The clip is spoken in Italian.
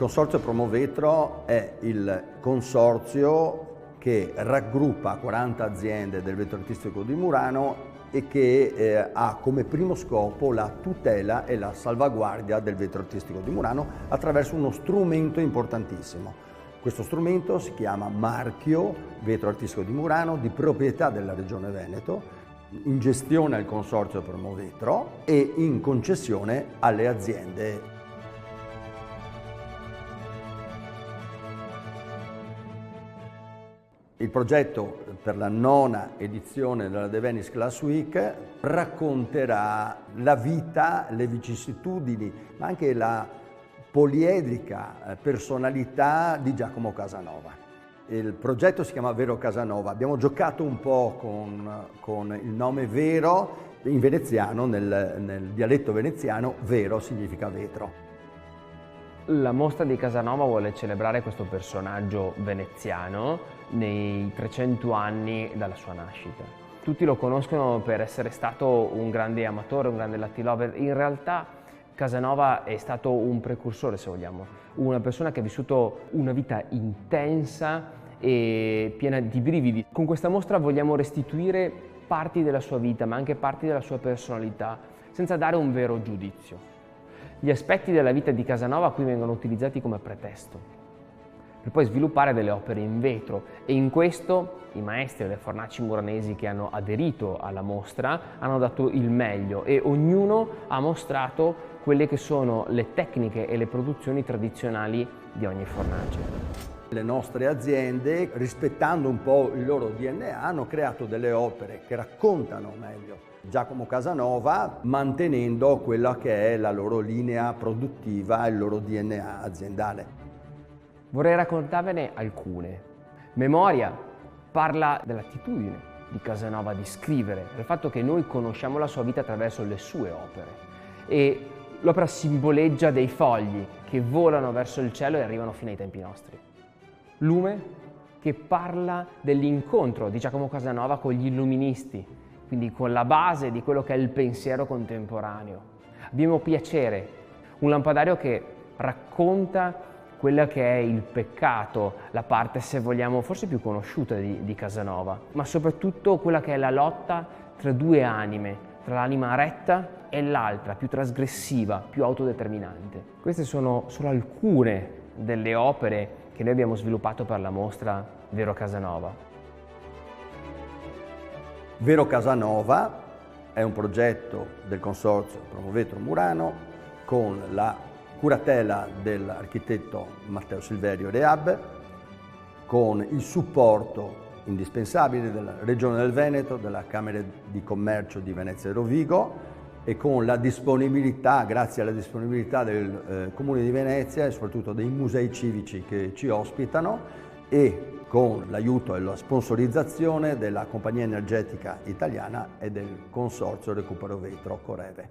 Consorzio Promovetro è il consorzio che raggruppa 40 aziende del vetro artistico di Murano e che ha come primo scopo la tutela e la salvaguardia del vetro artistico di Murano attraverso uno strumento importantissimo. Questo strumento si chiama Marchio Vetro Artistico di Murano, di proprietà della Regione Veneto, in gestione al Consorzio Promovetro e in concessione alle aziende. Il progetto per la 9ª edizione della The Venice Glass Week racconterà la vita, le vicissitudini, ma anche la poliedrica personalità di Giacomo Casanova. Il progetto si chiama Vero Casanova. Abbiamo giocato un po' con il nome Vero, in veneziano, nel dialetto veneziano, Vero significa vetro. La mostra di Casanova vuole celebrare questo personaggio veneziano nei 300 anni dalla sua nascita. Tutti lo conoscono per essere stato un grande amatore, un grande Latin lover. In realtà Casanova è stato un precursore, se vogliamo, una persona che ha vissuto una vita intensa e piena di brividi. Con questa mostra vogliamo restituire parti della sua vita, ma anche parti della sua personalità, senza dare un vero giudizio. Gli aspetti della vita di Casanova qui vengono utilizzati come pretesto per poi sviluppare delle opere in vetro, e in questo i maestri e le fornaci muranesi che hanno aderito alla mostra hanno dato il meglio e ognuno ha mostrato quelle che sono le tecniche e le produzioni tradizionali di ogni fornace. Le nostre aziende, rispettando un po' il loro DNA, hanno creato delle opere che raccontano meglio Giacomo Casanova, mantenendo quella che è la loro linea produttiva e il loro DNA aziendale. Vorrei raccontarvene alcune. Memoria parla dell'attitudine di Casanova di scrivere, del fatto che noi conosciamo la sua vita attraverso le sue opere, e l'opera simboleggia dei fogli che volano verso il cielo e arrivano fino ai tempi nostri. Lume, che parla dell'incontro di Giacomo Casanova con gli illuministi, quindi con la base di quello che è il pensiero contemporaneo. Abbiamo Piacere, un lampadario che racconta quella che è il peccato, la parte, se vogliamo, forse più conosciuta di Casanova, ma soprattutto quella che è la lotta tra due anime, tra l'anima retta e l'altra, più trasgressiva, più autodeterminante. Queste sono solo alcune delle opere che noi abbiamo sviluppato per la mostra Vero Casanova. Vero Casanova è un progetto del Consorzio Promovetro Murano con la curatela dell'architetto Matteo Silverio Reab, con il supporto indispensabile della Regione del Veneto, della Camera di Commercio di Venezia e Rovigo, e con la disponibilità, grazie alla disponibilità del Comune di Venezia e soprattutto dei musei civici che ci ospitano, e con l'aiuto e la sponsorizzazione della Compagnia Energetica Italiana e del Consorzio Recupero Vetro Coreve.